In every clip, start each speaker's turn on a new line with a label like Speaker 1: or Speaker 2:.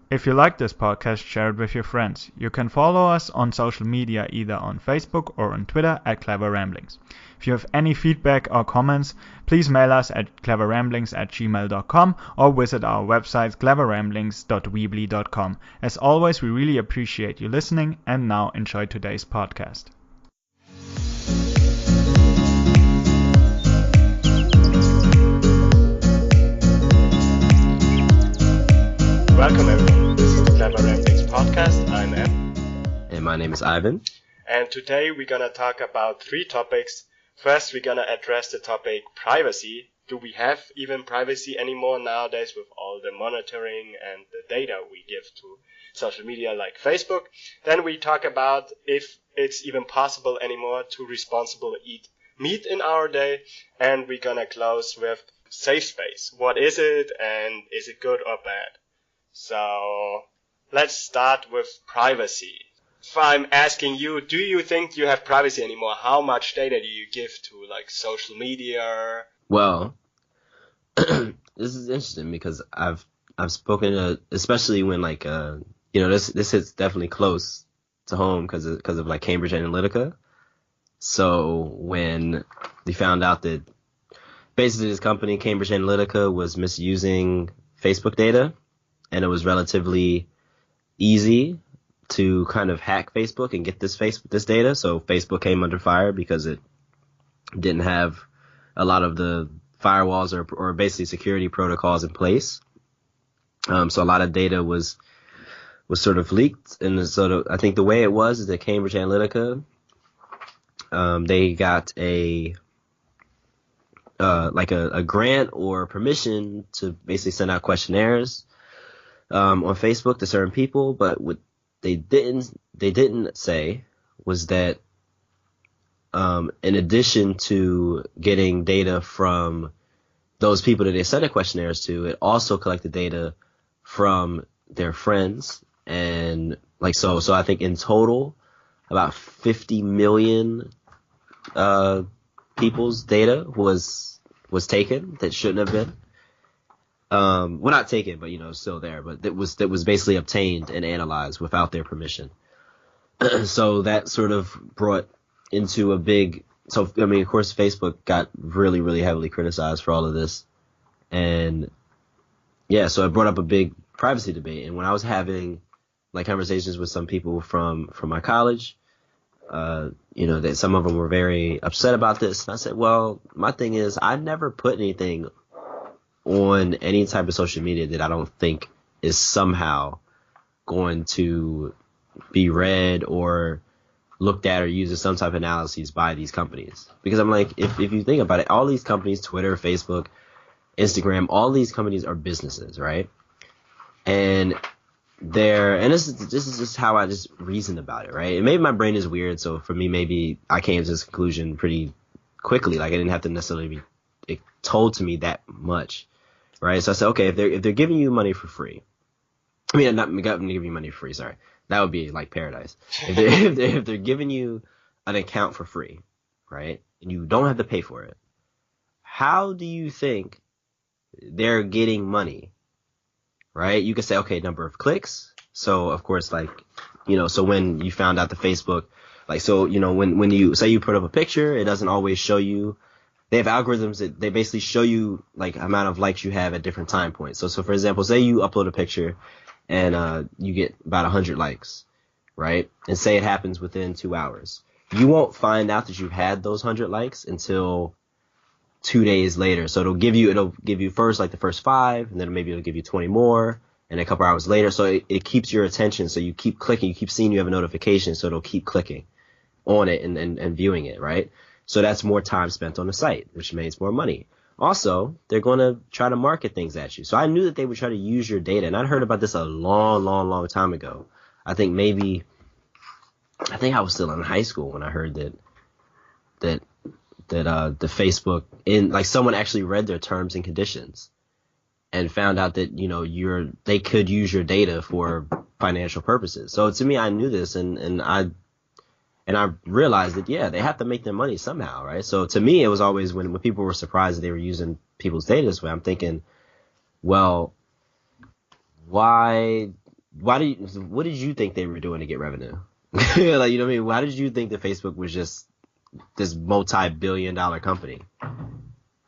Speaker 1: If you like this podcast, share it with your friends. You can follow us on social media either on Facebook or on Twitter at cleverramblings. If you have any feedback or comments, please mail us at cleverramblings@gmail.com or visit our website cleverramblings.weebly.com. As always, we really appreciate you listening, and now enjoy today's podcast. Welcome everyone, this is the Clever Ramblings podcast. I'm Em.
Speaker 2: And my name is Ivan.
Speaker 1: And today we're gonna talk about three topics. First, we're gonna address the topic privacy. Do we have even privacy anymore nowadays with all the monitoring and the data we give to social media like Facebook? Then we talk about if it's even possible anymore to responsibly eat meat in our day. And we're gonna close with safe space. What is it and is it good or bad? So let's start with privacy. If I'm asking you, do you think you have privacy anymore? How much data do you give to like social media?
Speaker 2: Well, this is interesting because I've spoken to, especially when this hits definitely close to home because of like Cambridge Analytica. So when they found out that basically this company Cambridge Analytica was misusing Facebook data, and it was relatively easy to kind of hack Facebook and get this data. So Facebook came under fire because it didn't have a lot of the firewalls or basically security protocols in place. So a lot of data was sort of leaked. And sort of, I think the way it was is that Cambridge Analytica, they got a grant or permission to basically send out questionnaires on Facebook to certain people, but what they didn't say was that in addition to getting data from those people that they sent the questionnaires to, it also collected data from their friends, and so I think in total about 50 million people's data was taken that shouldn't have been. Well, not taken, but still there. But that was basically obtained and analyzed without their permission. So that sort of brought into a big. So I mean, of course, Facebook got really, really heavily criticized for all of this, and yeah, so it brought up a big privacy debate. And when I was having like conversations with some people from my college, that some of them were very upset about this, and I said, well, my thing is, I never put anything on any type of social media that I don't think is somehow going to be read or looked at or used as some type of analyses by these companies. Because I'm like, if you think about it, all these companies, Twitter, Facebook, Instagram, all these companies are businesses, right? And this is just how I just reasoned about it, right? And maybe my brain is weird, so for me, maybe I came to this conclusion pretty quickly. Like I didn't have to necessarily be told to me that much. Right, so I said, okay, if they're giving you money for free, I mean, not giving you money for free. Sorry, that would be like paradise. If they're giving you an account for free, right, and you don't have to pay for it, how do you think they're getting money? Right, you could say, okay, number of clicks. So of course, so when you found out the Facebook, when you say you put up a picture, it doesn't always show you. They have algorithms that they basically show you like amount of likes you have at different time points. So for example, say you upload a picture and you get about 100 likes, right? And say it happens within 2 hours. You won't find out that you've had those 100 likes until 2 days later. So it'll give you first like the first 5, and then maybe it'll give you 20 more, and a couple hours later. So it keeps your attention. So you keep clicking, you keep seeing you have a notification, so it'll keep clicking on it and viewing it, right? So that's more time spent on the site, which means more money. Also, they're going to try to market things at you. So I knew that they would try to use your data. And I'd heard about this a long, long, long time ago. I think I was still in high school when I heard that the Facebook someone actually read their terms and conditions and found out that, they could use your data for financial purposes. So to me, I knew this and I realized that, yeah, they have to make their money somehow, right? So to me, it was always when people were surprised that they were using people's data this way, I'm thinking, well, why what did you think they were doing to get revenue? Like, you know what I mean? Why did you think that Facebook was just this multi-billion-dollar company?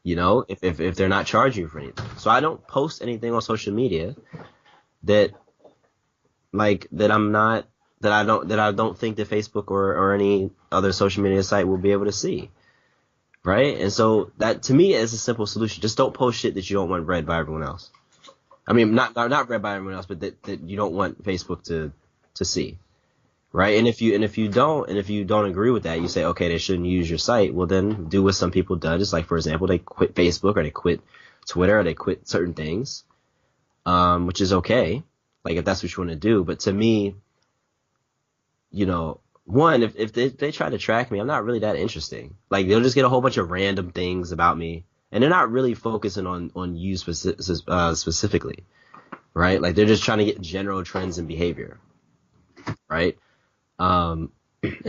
Speaker 2: You know, if they're not charging you for anything. So I don't post anything on social media that I don't think that Facebook or any other social media site will be able to see. Right? And so that to me is a simple solution. Just don't post shit that you don't want read by everyone else. I mean, not read by everyone else, but that you don't want Facebook to see. Right? And if you don't agree with that, you say, okay, they shouldn't use your site. Well, then do what some people do. Just like, for example, they quit Facebook or they quit Twitter or they quit certain things, which is okay. Like, if that's what you want to do. But to me, you know, one, if they try to track me, I'm not really that interesting. Like, they'll just get a whole bunch of random things about me, and they're not really focusing on you specifically, right? Like, they're just trying to get general trends in behavior, right? And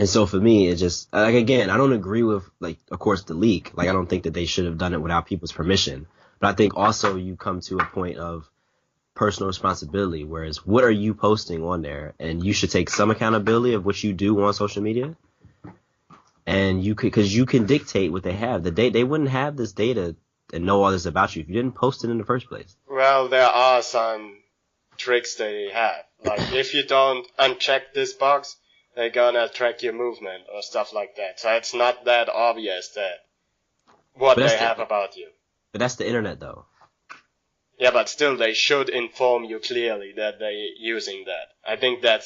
Speaker 2: so for me, it just, like, again, I don't agree with, like, of course, the leak. Like, I don't think that they should have done it without people's permission. But I think also you come to a point of personal responsibility, whereas what are you posting on there? And you should take some accountability of what you do on social media. And because you can dictate what they have. They wouldn't have this data and know all this about you if you didn't post it in the first place.
Speaker 1: Well, there are some tricks they have. Like, if you don't uncheck this box, they're gonna track your movement or stuff like that. So it's not that obvious that what they have about you.
Speaker 2: But that's the internet, though.
Speaker 1: Yeah, but still, they should inform you clearly that they're using that. I think that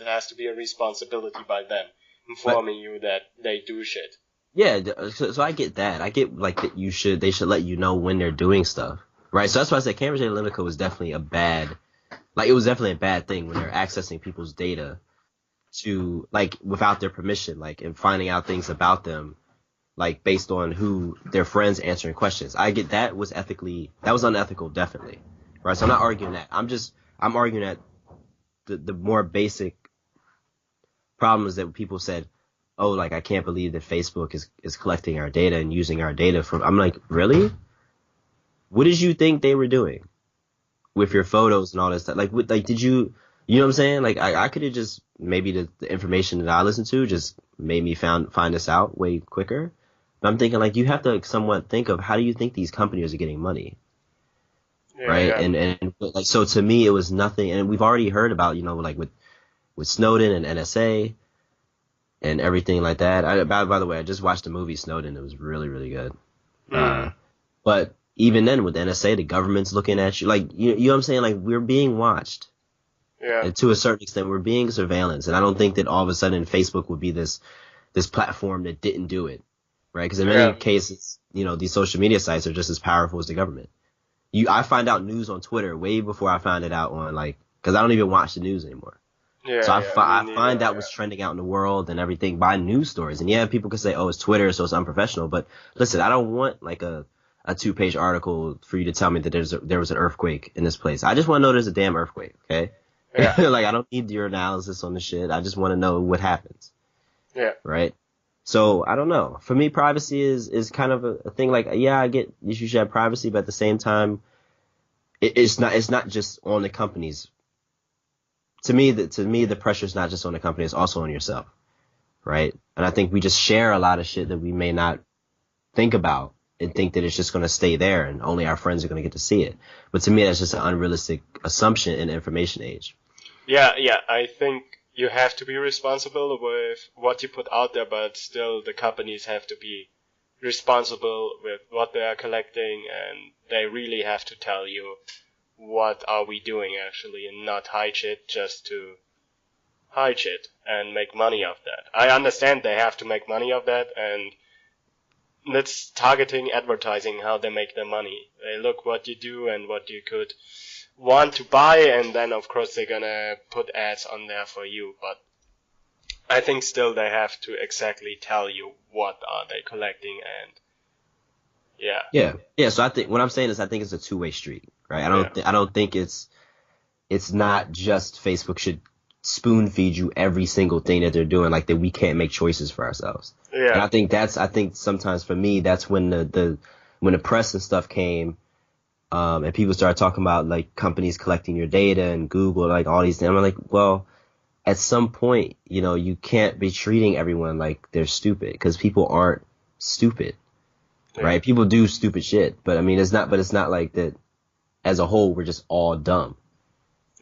Speaker 1: has to be a responsibility by them, informing you that they do shit.
Speaker 2: Yeah, so I get that. I get, like, that they should let you know when they're doing stuff, right? So that's why I said Cambridge Analytica was definitely it was definitely a bad thing when they're accessing people's data to, like, without their permission, like, and finding out things about them, like, based on who their friends answering questions. I get that was unethical, definitely. Right? So I'm not arguing that. I'm arguing that the more basic problem is that people said, oh, like, I can't believe that Facebook is collecting our data and using our data I'm like, really? What did you think they were doing with your photos and all that stuff? Like, did you know what I'm saying? Like, I could have just, maybe the information that I listened to just made me find this out way quicker. But I'm thinking, like, you have to somewhat think of, how do you think these companies are getting money? Yeah, right? Yeah. And like, so to me, it was nothing. And we've already heard about, you know, like with Snowden and NSA and everything like that. By the way, I just watched the movie Snowden. It was really, really good. But even then with NSA, the government's looking at you. Like, you know what I'm saying? Like, we're being watched. Yeah. And to a certain extent, we're being surveillance. And I don't think that all of a sudden Facebook would be this platform that didn't do it. Right? Because in many cases, you know, these social media sites are just as powerful as the government. I find out news on Twitter way before I find it out on, like, because I don't even watch the news anymore. Yeah, so I find out what's trending out in the world and everything by news stories. And yeah, people could say, oh, it's Twitter, so it's unprofessional. But listen, I don't want, like, a 2-page article for you to tell me that there was an earthquake in this place. I just want to know there's a damn earthquake, okay? Yeah. Like, I don't need your analysis on the shit. I just want to know what happens. Yeah. Right? So, I don't know. For me, privacy is kind of a thing. Like, yeah, I get you should have privacy, but at the same time, it's not just on the companies. To me, the pressure is not just on the company, it's also on yourself. Right? And I think we just share a lot of shit that we may not think about and think that it's just going to stay there and only our friends are going to get to see it. But to me, that's just an unrealistic assumption in the information age.
Speaker 1: Yeah, I think you have to be responsible with what you put out there, but still the companies have to be responsible with what they are collecting, and they really have to tell you what are we doing actually, and not hide shit just to hide shit and make money off that. I understand they have to make money off that, and that's targeting advertising, how they make their money. They look what you do and what you could want to buy, and then of course they're gonna put ads on there for you. But I think still they have to exactly tell you what are they collecting, and
Speaker 2: yeah. So I think what I'm saying is I think it's a two-way street, right? I don't think it's not just Facebook should spoon feed you every single thing that they're doing, like that we can't make choices for ourselves. Yeah. And I think sometimes for me that's when the press and stuff came And people started talking about like companies collecting your data and Google, like all these things. I'm like, well, at some point, you know, you can't be treating everyone like they're stupid, because people aren't stupid, right? People do stupid shit, but I mean, it's not like that as a whole, we're just all dumb,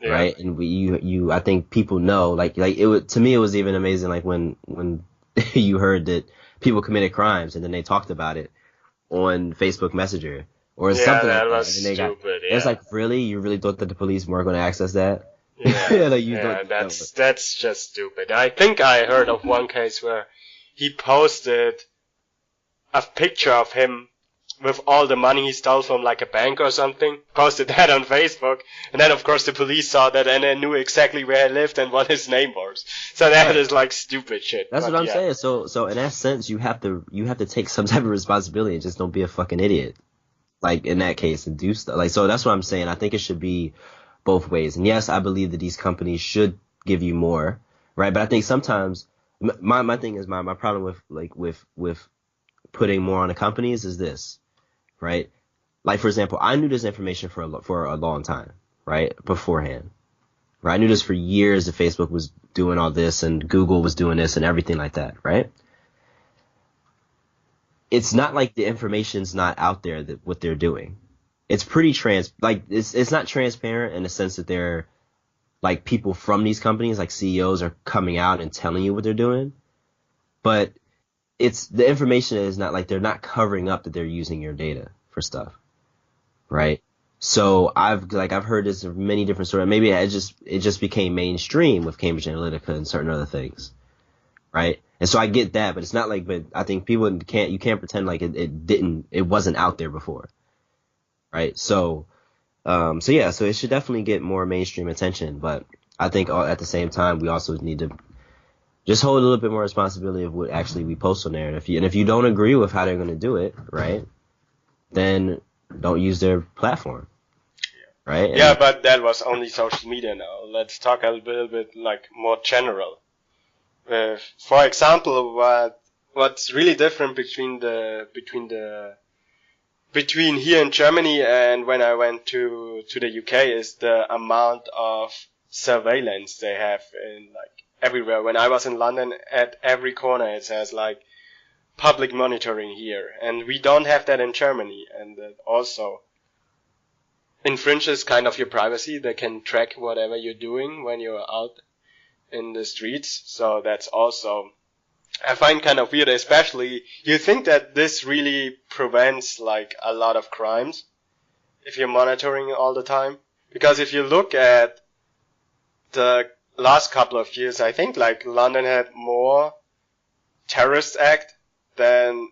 Speaker 2: right? And I think people know, like it was, to me, it was even amazing, like when you heard that people committed crimes and then they talked about it on Facebook Messenger or something like that.
Speaker 1: Was
Speaker 2: and they
Speaker 1: stupid.
Speaker 2: It's like, really? You really thought that the police weren't going to access that?
Speaker 1: Yeah,
Speaker 2: like
Speaker 1: that's just stupid. I think I heard of one case where he posted a picture of him with all the money he stole from like a bank or something, posted that on Facebook, and then of course the police saw that and they knew exactly where he lived and what his name was. So that is like stupid shit.
Speaker 2: That's what I'm saying. So in that sense, you have to take some type of responsibility and just don't be a fucking idiot. Like in that case, and do stuff. Like, so that's what I'm saying. I think it should be both ways. And yes, I believe that these companies should give you more, right? But I think sometimes my thing is my problem with putting more on the companies is this, right? Like, for example, I knew this information for a long time, right? Beforehand, right? I knew this for years that Facebook was doing all this and Google was doing this and everything like that, right? It's not like the information's not out there, that what they're doing. It's pretty it's not transparent in the sense that they're like, people from these companies, like CEOs, are coming out and telling you what they're doing. But the information is not like, they're not covering up that they're using your data for stuff, right? So I've heard this of many different stories. Maybe it just became mainstream with Cambridge Analytica and certain other things, right? And so I get that, but it's not like, but I think you can't pretend like it wasn't out there before, right? So it should definitely get more mainstream attention, but I think at the same time, we also need to just hold a little bit more responsibility of what actually we post on there. And if you don't agree with how they're going to do it, right, then don't use their platform, right?
Speaker 1: Yeah, but that was only social media now. Let's talk a little bit like more general. For example, what's really different between here in Germany and when I went to the UK is the amount of surveillance they have in like everywhere. When I was in London, at every corner it says like public monitoring here, and we don't have that in Germany, and that also infringes kind of your privacy. They can track whatever you're doing when you're out in the streets. So that's also, I find, kind of weird, especially you think that this really prevents like a lot of crimes if you're monitoring all the time. Because if you look at the last couple of years, I think like London had more terrorist act than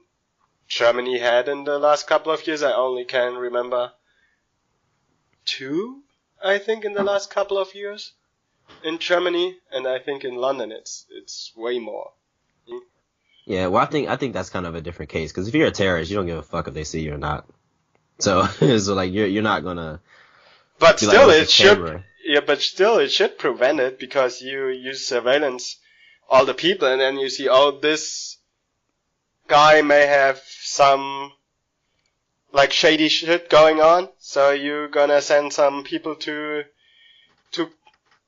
Speaker 1: Germany had in the last couple of years. I only can remember 2, I think, in the last couple of years in Germany, and I think in London it's way more.
Speaker 2: Yeah, well, I think that's kind of a different case, because if you're a terrorist, you don't give a fuck if they see you or not. So like you're not gonna.
Speaker 1: But still,
Speaker 2: like,
Speaker 1: it should. Yeah, but still, it should prevent it, because you use surveillance all the people, and then you see, oh, this guy may have some like shady shit going on, so you're gonna send some people to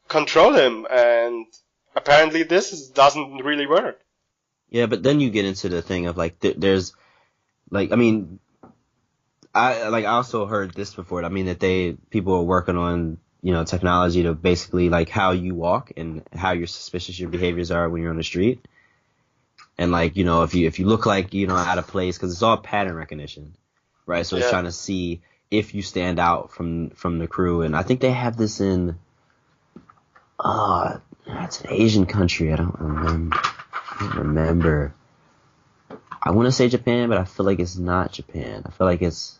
Speaker 1: control him, and apparently this doesn't really work.
Speaker 2: Yeah, but then you get into the thing of like there's like, I mean, I also heard this before. I mean, that people are working on, you know, technology to basically like how you walk and how your suspicious your behaviors are when you're on the street. And like, you know, if you look like, you know, out of place, because it's all pattern recognition, right? So it's trying to see if you stand out from the crew. And I think they have this in, it's an Asian country. I don't remember. I want to say Japan, but I feel like it's not Japan. I feel like it's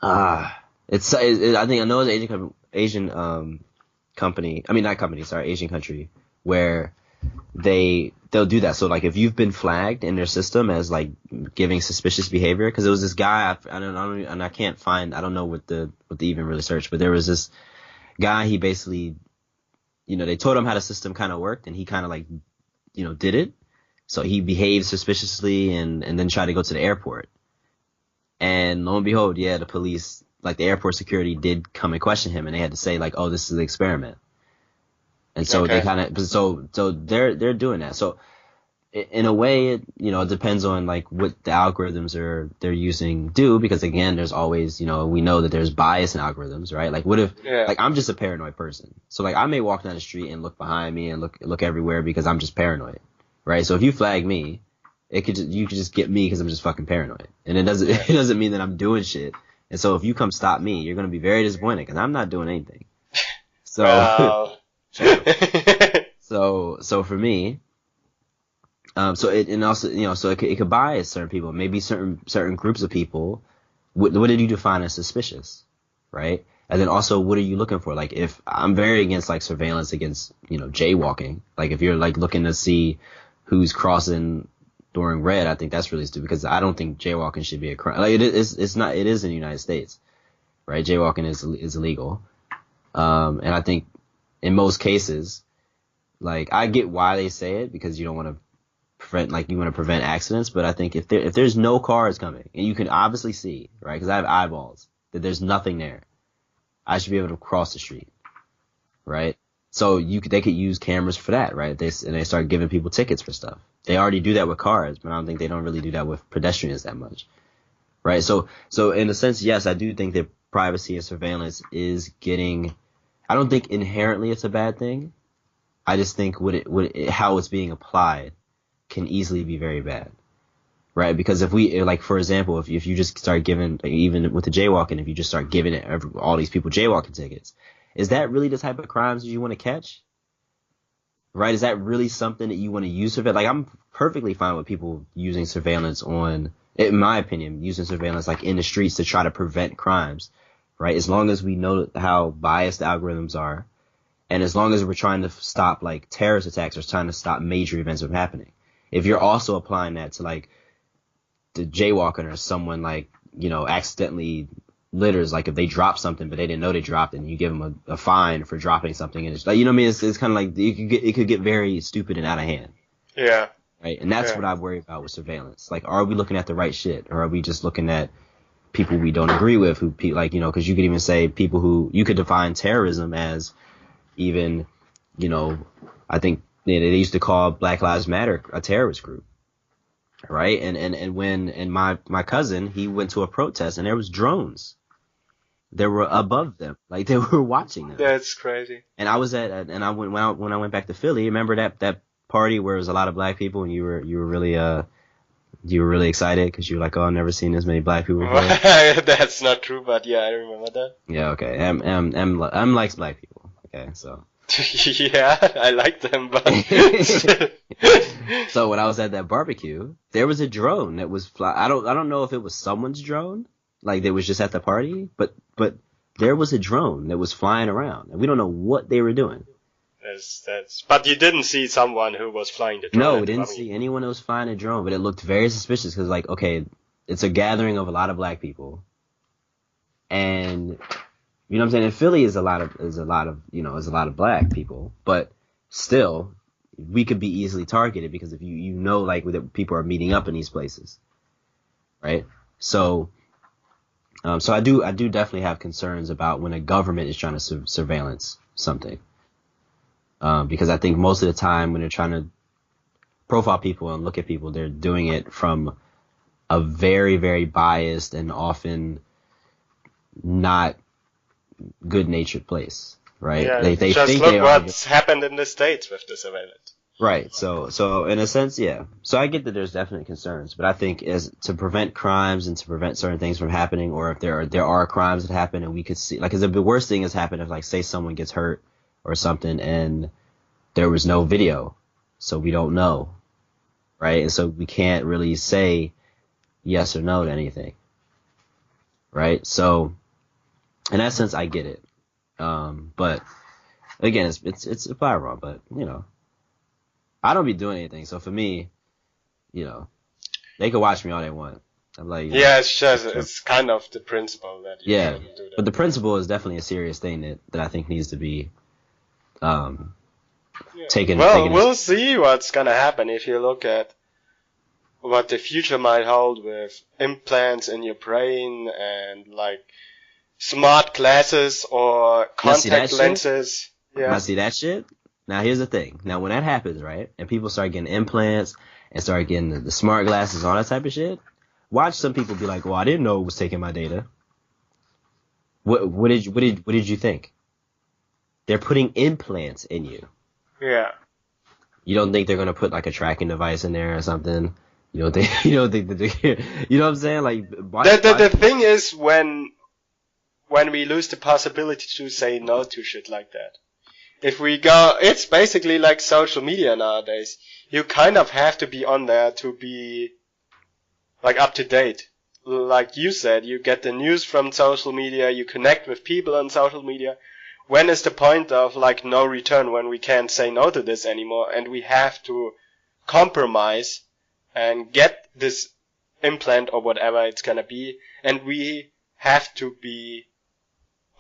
Speaker 2: I think I know it's an Asian company. I mean, not company. Sorry, Asian country, where they'll do that. So like, if you've been flagged in their system as like giving suspicious behavior, because there was this guy, I don't know, and I can't find, I don't know what the even really search, but there was this guy. He basically, you know, they told him how the system kind of worked, and he kind of like, you know, did it. So he behaved suspiciously and then tried to go to the airport. And lo and behold, yeah, the police, like the airport security did come and question him, and they had to say like, oh, this is an experiment. And so they kind of, so they're doing that. So in a way, it depends on like what the algorithms they're using do, because again, there's always, we know that there's bias in algorithms, right? Like what if, like I'm just a paranoid person. So like I may walk down the street and look behind me and look everywhere because I'm just paranoid, right? So if you flag me, you could just get me because I'm just fucking paranoid. And it doesn't mean that I'm doing shit. And so if you come stop me, you're going to be very disappointed because I'm not doing anything. So,
Speaker 1: well.
Speaker 2: so for me, so it could bias certain people, maybe certain groups of people. What did you define as suspicious, right? And then also, what are you looking for? Like, if I'm very against like surveillance against, jaywalking. Like, if you're like looking to see who's crossing during red, I think that's really stupid because I don't think jaywalking should be a crime. Like, it's not. It is in the United States, right? Jaywalking is illegal, and I think in most cases, like I get why they say it because you don't want to prevent accidents, but I think if there's no cars coming and you can obviously see, right, because I have eyeballs, that there's nothing there, I should be able to cross the street, right? So they could use cameras for that, right? They start giving people tickets for stuff. They already do that with cars, but I don't think they don't really do that with pedestrians that much, right? So in a sense, yes, I do think that privacy and surveillance is getting. I don't think inherently it's a bad thing. I just think how it's being applied can easily be very bad, right? Because if we, like, for example, if you just start giving, like, even with the jaywalking, if you just start giving all these people jaywalking tickets, is that really the type of crimes that you want to catch? Right? Is that really something that you want to use? Like, I'm perfectly fine with people using surveillance in my opinion, using surveillance like in the streets to try to prevent crimes, right? As long as we know how biased the algorithms are, and as long as we're trying to stop like terrorist attacks or trying to stop major events from happening. If you're also applying that to like the jaywalking or someone like, accidentally litters, like if they drop something but they didn't know they dropped it and you give them a fine for dropping something, and it's like, what I mean? It's kind of like it could get very stupid and out of hand.
Speaker 1: Yeah.
Speaker 2: Right. And that's what I worry about with surveillance. Like, are we looking at the right shit, or are we just looking at people we don't agree with because you could even say people who you could define terrorism as even, I think they used to call Black Lives Matter a terrorist group, right? And my cousin, he went to a protest and there was drones. They were above them, like they were watching them.
Speaker 1: That's crazy.
Speaker 2: And I was when I went back to Philly. Remember that party where it was a lot of black people and you were really excited because you were like, oh, I've never seen this many black people before.
Speaker 1: That's not true, but yeah, I remember that.
Speaker 2: Yeah, okay. M likes black people. Okay, so.
Speaker 1: Yeah, I like them, but.
Speaker 2: So when I was at that barbecue, there was a drone that was I don't know if it was someone's drone, like they was just at the party, but there was a drone that was flying around, and we don't know what they were doing.
Speaker 1: But you didn't see someone who was flying the drone.
Speaker 2: No, we didn't see anyone that was flying a drone, but it looked very suspicious because, like, okay, it's a gathering of a lot of black people, and. You know what I'm saying? And Philly is a lot of black people, but still, we could be easily targeted because if you like that people are meeting up in these places, right? So I do definitely have concerns about when a government is trying to surveillance something, because I think most of the time when they're trying to profile people and look at people, they're doing it from a very, very biased and often not good-natured place, right?
Speaker 1: Yeah,
Speaker 2: they
Speaker 1: just
Speaker 2: think
Speaker 1: look what's happened in the States with the surveillance.
Speaker 2: Right. So in a sense, yeah. So I get that there's definite concerns, but I think as to prevent crimes and to prevent certain things from happening, or if there are crimes that happen and we could see, like, because the worst thing has happened if, like, say someone gets hurt or something and there was no video, so we don't know, right? And so we can't really say yes or no to anything, right? So. In that sense, I get it. But again, it's applied wrong. But I don't be doing anything. So for me, they can watch me all they want. I'm like,
Speaker 1: yeah, it's just it's kind of the principle that you shouldn't do that.
Speaker 2: But the principle is definitely a serious thing that I think needs to be taken.
Speaker 1: Well, we'll see what's gonna happen if you look at what the future might hold with implants in your brain and like smart glasses or contact lenses.
Speaker 2: Yeah. Now see that shit? Now here's the thing. Now when that happens, right, and people start getting implants and start getting the smart glasses, all that type of shit, watch some people be like, well, I didn't know it was taking my data. What did you think? They're putting implants in you.
Speaker 1: Yeah.
Speaker 2: You don't think they're gonna put like a tracking device in there or something? You don't think that they, you know what I'm saying? Like
Speaker 1: the thing is when we lose the possibility to say no to shit like that. If we go, it's basically like social media nowadays. You kind of have to be on there to be like up to date. Like you said, you get the news from social media, you connect with people on social media. When is the point of like no return when we can't say no to this anymore and we have to compromise and get this implant or whatever it's gonna be, and we have to be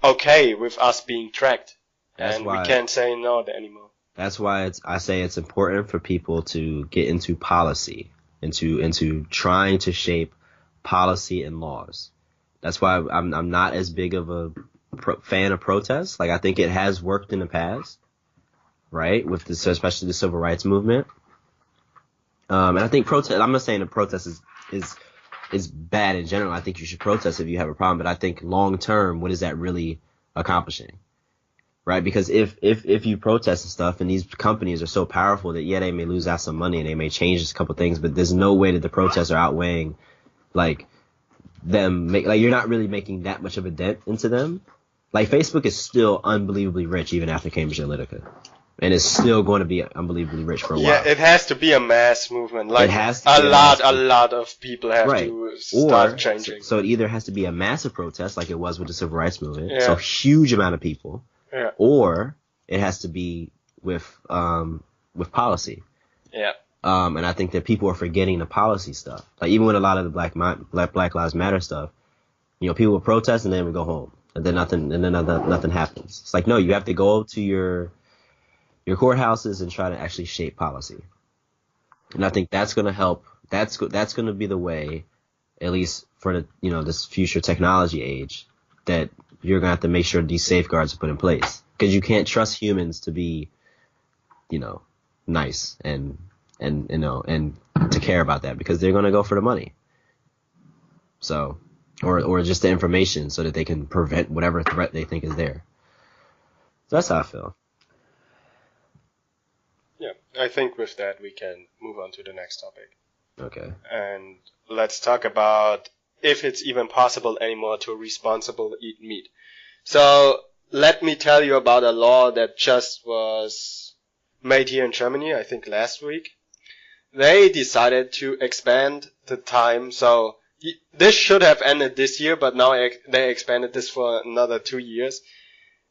Speaker 1: okay with us being tracked. And we can't say no anymore.
Speaker 2: That's why I say it's important for people to get into policy, into trying to shape policy and laws. That's why I'm not as big of a fan of protests. Like I think it has worked in the past, right? With this, especially the civil rights movement. And I think protest. I'm not saying that protest is bad in general. I think you should protest if you have a problem. But I think long term, what is that really accomplishing? Right? Because if you protest and stuff, and these companies are so powerful that yeah, they may lose out some money and they may change a couple things, but there's no way that the protests are outweighing like you're not really making that much of a dent into them. Like Facebook is still unbelievably rich even after Cambridge Analytica, and it's still going to be unbelievably rich for a while.
Speaker 1: Yeah, it has to be a mass movement. Like a lot of people have to start changing.
Speaker 2: So it either has to be a massive protest like it was with the civil rights movement, so a huge amount of people, or it has to be with policy.
Speaker 1: Yeah.
Speaker 2: And I think that people are forgetting the policy stuff. Like even with a lot of the Black Lives Matter stuff, you know, people will protest and then we go home, and then nothing happens. It's like no, you have to go to your courthouses and try to actually shape policy. And I think that's going to help. That's going to be the way, at least for this future technology age, that you're going to have to make sure these safeguards are put in place, because you can't trust humans to be, nice and to care about that, because they're going to go for the money. So, or just the information so that they can prevent whatever threat they think is there. So that's how I feel.
Speaker 1: Yeah, I think with that we can move on to the next topic.
Speaker 2: Okay.
Speaker 1: And let's talk about if it's even possible anymore to responsibly eat meat. So let me tell you about a law that just was made here in Germany, I think last week. They decided to expand the time. So this should have ended this year, but now they expanded this for another 2 years.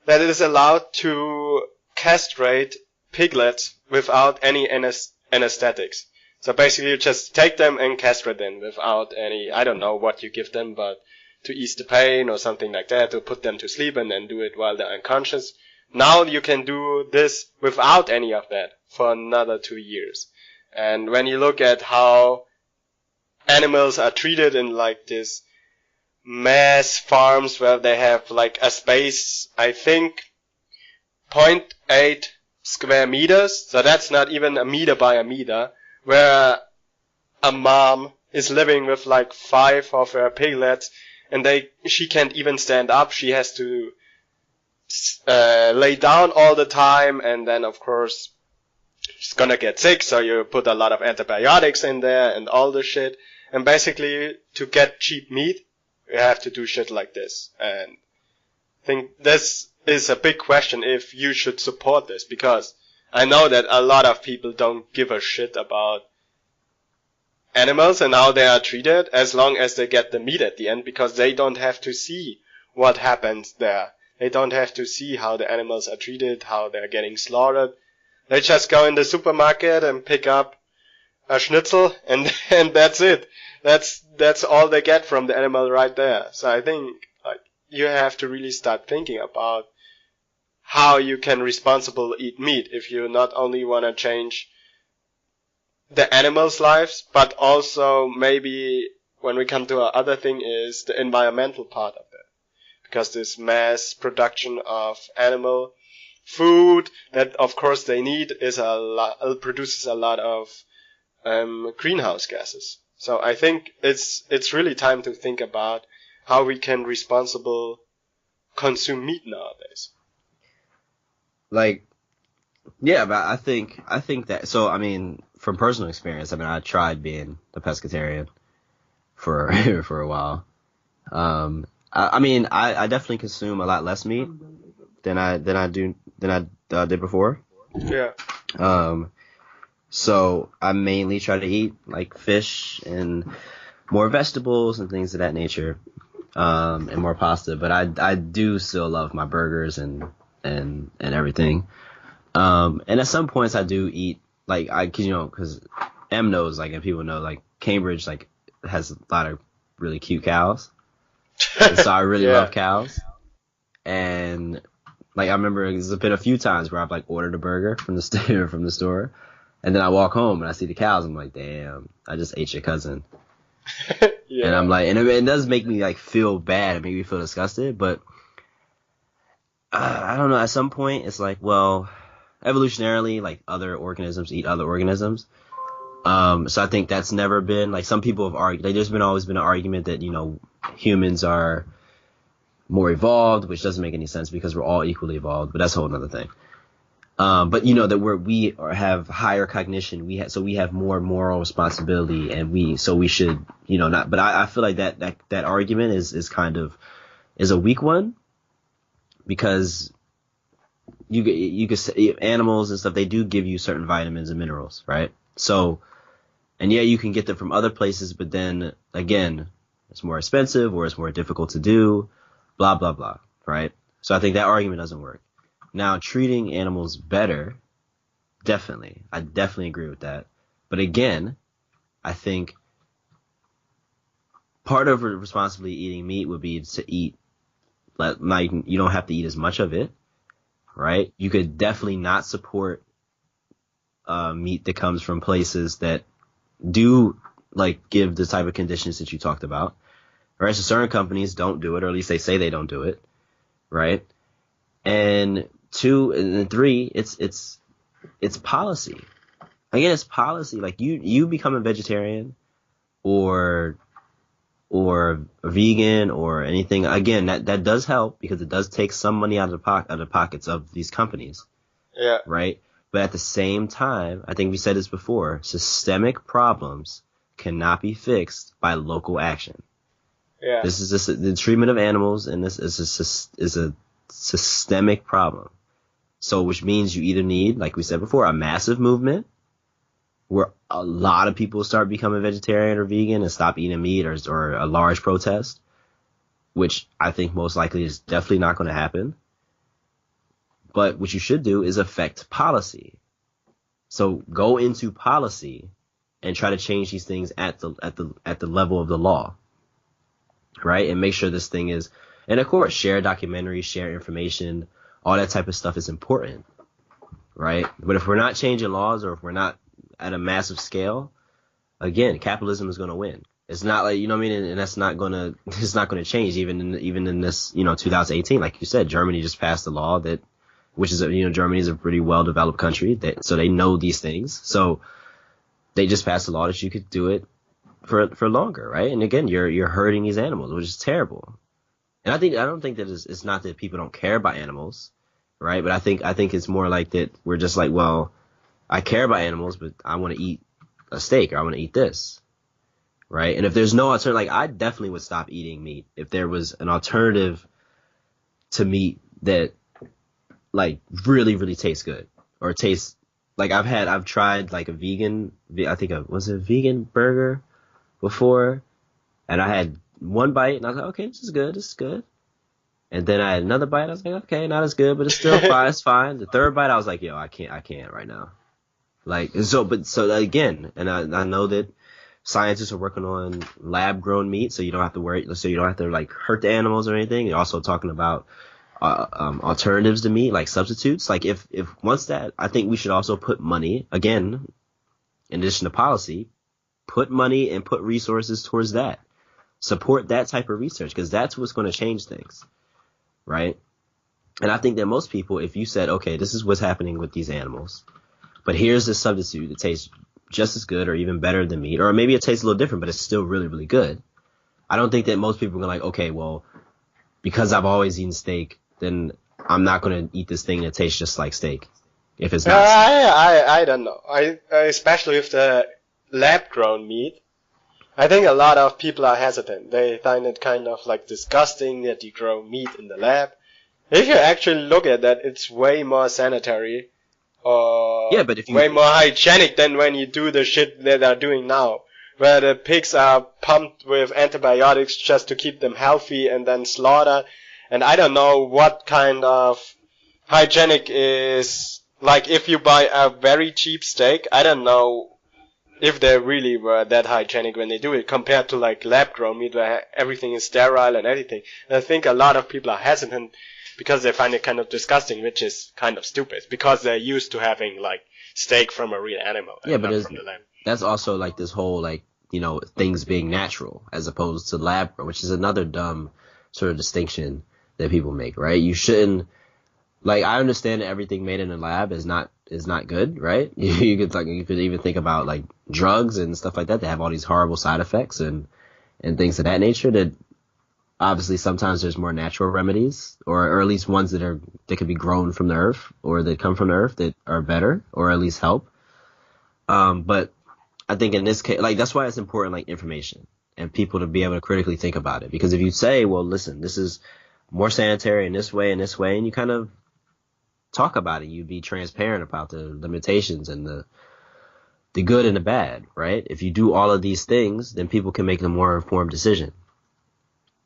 Speaker 1: That it is allowed to castrate piglets without any anesthetics. So basically you just take them and castrate them without any, I don't know what you give them, but to ease the pain or something like that, to put them to sleep and then do it while they're unconscious. Now you can do this without any of that for another 2 years. And when you look at how animals are treated in like this mass farms where they have like a space, I think 0.8 square meters, so that's not even a meter by a meter, where a mom is living with like 5 of her piglets, and she can't even stand up. She has to lay down all the time, and then of course she's gonna get sick, so you put a lot of antibiotics in there and all the shit. And basically, to get cheap meat, you have to do shit like this. And I think this is a big question if you should support this, because I know that a lot of people don't give a shit about animals and how they are treated as long as they get the meat at the end, because they don't have to see what happens there. They don't have to see how the animals are treated, how they're getting slaughtered. They just go in the supermarket and pick up a schnitzel and that's it. That's all they get from the animal right there. So I think like you have to really start thinking about how you can responsibly eat meat if you not only want to change the animals' lives, but also maybe when we come to our other thing is the environmental part of it. Because this mass production of animal food that of course they need is produces a lot of greenhouse gases. So I think it's really time to think about how we can responsible consume meat nowadays.
Speaker 2: Like, yeah, but I think that, so I mean, from personal experience, I mean, I tried being a pescatarian for for a while. I mean, I definitely consume a lot less meat than I did before.
Speaker 1: Yeah.
Speaker 2: So I mainly try to eat like fish and more vegetables and things of that nature, and more pasta. But I do still love my burgers and everything. And at some points I do eat, like, cause M knows, like, and people know, like, Cambridge, like, has a lot of really cute cows. And so I really love cows. And, like, I remember there's been a few times where I've, like, ordered a burger from the store. And then I walk home and I see the cows. I'm like, damn, I just ate your cousin. Yeah. And I'm like, and it does make me, like, feel bad. It makes me feel disgusted. But I don't know. At some point, it's like, well, evolutionarily, like, other organisms eat other organisms. So I think that's never been, like, some people have argued, like, there's always been an argument that, humans are more evolved, which doesn't make any sense because we're all equally evolved, but that's a whole other thing. But that we have higher cognition, we have more moral responsibility, and we should, not, but I feel like that argument is kind of, is a weak one, because you could say animals and stuff, they do give you certain vitamins and minerals, right? So, and yeah, you can get them from other places, but then again, it's more expensive or it's more difficult to do, blah, blah, blah, right? So I think that argument doesn't work. Now, treating animals better, I definitely agree with that. But again, I think part of responsibly eating meat would be to eat, like, you don't have to eat as much of it, right? You could definitely not support meat that comes from places that do, like, give the type of conditions that you talked about, right? So certain companies don't do it, or at least they say they don't do it, right? And 2 and 3, it's policy. Again, it's policy. Like, you become a vegetarian or a vegan or anything. Again, that does help, because it does take some money out of the pockets of these companies.
Speaker 1: Yeah.
Speaker 2: Right? But at the same time, I think we said this before, systemic problems cannot be fixed by local action.
Speaker 1: Yeah.
Speaker 2: This is just the treatment of animals, and this is a systemic problem. So, which means you either need, like we said before, a massive movement where a lot of people start becoming vegetarian or vegan and stop eating meat, or a large protest, which I think most likely is definitely not going to happen. But what you should do is affect policy. So go into policy and try to change these things at the level of the law, right? And make sure this thing is, and of course, share documentaries, share information, all that type of stuff is important, right? But if we're not changing laws, or if we're not at a massive scale, again, capitalism is going to win. It's not like, what I mean? And that's not going to, it's not going to change even in this, 2018. Like you said, Germany just passed a law that, which is, Germany is a pretty well-developed country, so they know these things. So they just passed a law that you could do it for longer, right? And again, you're hurting these animals, which is terrible. And I don't think that it's not that people don't care about animals, right? But I think it's more like that we're just like, well, I care about animals, but I want to eat a steak, or I want to eat this, right? And if there's no alternative, like, I definitely would stop eating meat if there was an alternative to meat that, like, really, really tastes good, or tastes like, I've tried, like, a vegan, was it a vegan burger before, and I had one bite and I was like, okay, this is good. And then I had another bite, I was like, okay, not as good, but it's still fine, it's fine. The third bite, I was like, yo, I can't right now. Like, so again, and I know that scientists are working on lab grown meat, so you don't have to worry, so you don't have to, like, hurt the animals or anything. You're also talking about alternatives to meat, like substitutes. Like, if once that, I think we should also put money, again, in addition to policy, put money and put resources towards that. Support that type of research, because that's what's going to change things, right? And I think that most people, if you said, okay, this is what's happening with these animals, but here's a substitute that tastes just as good or even better than meat, or maybe it tastes a little different, but it's still really, really good. I don't think that most people are like, okay, well, because I've always eaten steak, then I'm not going to eat this thing that tastes just like steak. If it's not.
Speaker 1: I don't know. I especially with the lab-grown meat, I think a lot of people are hesitant. They find it kind of like disgusting that you grow meat in the lab. If you actually look at that, it's way more sanitary, or
Speaker 2: but if you,
Speaker 1: way more hygienic than when you do the shit that they're doing now, where the pigs are pumped with antibiotics just to keep them healthy and then slaughtered. And I don't know what kind of hygienic is, like if you buy a very cheap steak, I don't know if they really were that hygienic when they do it, compared to like lab-grown meat where everything is sterile and everything. And I think a lot of people are hesitant because they find it kind of disgusting, which is kind of stupid, because they're used to having like steak from a real animal.
Speaker 2: Yeah, but that's also like this whole like, things being natural as opposed to lab, which is another dumb sort of distinction that people make, right? You shouldn't, like, I understand that everything made in a lab is not good, right? You could even think about like drugs and stuff like that have all these horrible side effects and things of that nature, that obviously sometimes there's more natural remedies, or at least ones that could be grown from the earth or that come from the earth that are better or at least help. But I think in this case, like, that's why it's important, like, information and people to be able to critically think about it. Because if you say, well, listen, this is more sanitary in this way, and you kind of talk about it, you be transparent about the limitations and the good and the bad, right? If you do all of these things, then people can make a more informed decision.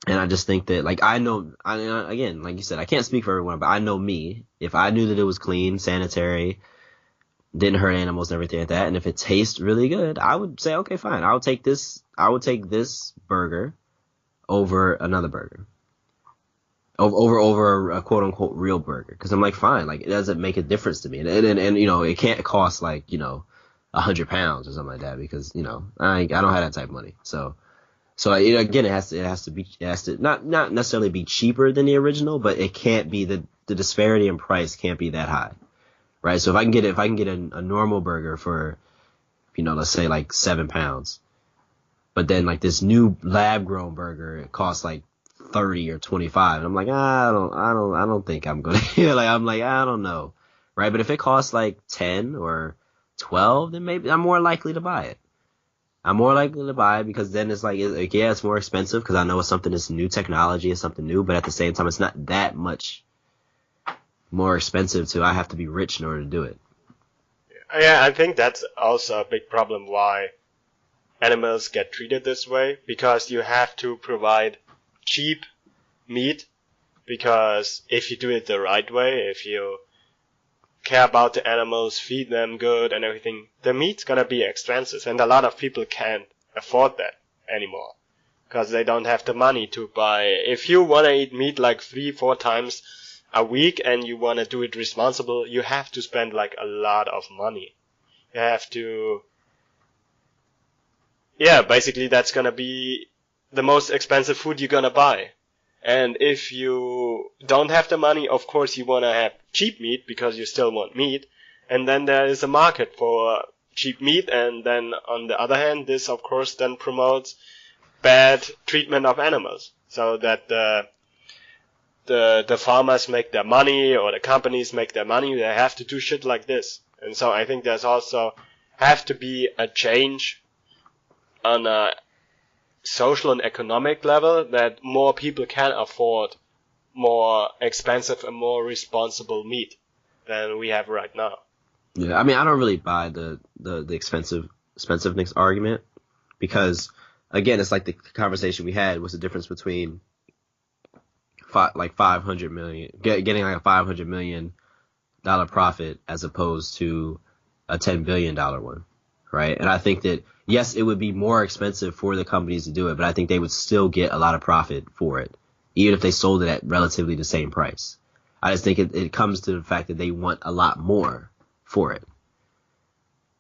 Speaker 2: And I just think that, like, again, like you said, I can't speak for everyone, but I know me. If I knew that it was clean, sanitary, didn't hurt animals and everything like that, and if it tastes really good, I would say, okay, fine. I would take this burger over another burger. Over a quote unquote real burger. Because I'm like, fine, like, it doesn't make a difference to me. And it can't cost like, 100 pounds or something like that, because, I don't have that type of money. So again, it has to not necessarily be cheaper than the original, but it can't be the disparity in price can't be that high, right? So if I can get a normal burger for, let's say like 7 pounds, but then like this new lab grown burger, it costs like 30 or 25, and I'm like, I don't think I'm gonna I don't know, right? But if it costs like 10 or 12, then maybe I'm more likely to buy it. Because then it's like, yeah, it's more expensive because I know it's something that's new technology, it's something new, but at the same time, it's not that much more expensive I have to be rich in order to do it.
Speaker 1: Yeah, I think that's also a big problem why animals get treated this way, because you have to provide cheap meat, because if you do it the right way, if you care about the animals, feed them good and everything, the meat's gonna be expensive, and a lot of people can't afford that anymore because they don't have the money to buy. If you wanna eat meat like 3-4 times a week and you wanna do it responsible, you have to spend like a lot of money. You have to, basically that's gonna be the most expensive food you're gonna buy. And if you don't have the money, of course you want to have cheap meat because you still want meat. And then there is a market for cheap meat. And then on the other hand, this of course then promotes bad treatment of animals. So that the farmers make their money, or the companies make their money, they have to do shit like this. And so I think there's also have to be a change on a social and economic level, that more people can afford more expensive and more responsible meat than we have right now.
Speaker 2: Yeah, I mean, I don't really buy the expensiveness argument, because again, it's like the conversation we had was the difference between 500 million, getting like a $500 million profit as opposed to a $10 billion one, right? And I think that, yes, it would be more expensive for the companies to do it, but I think they would still get a lot of profit for it, even if they sold it at relatively the same price. I just think it comes to the fact that they want a lot more for it.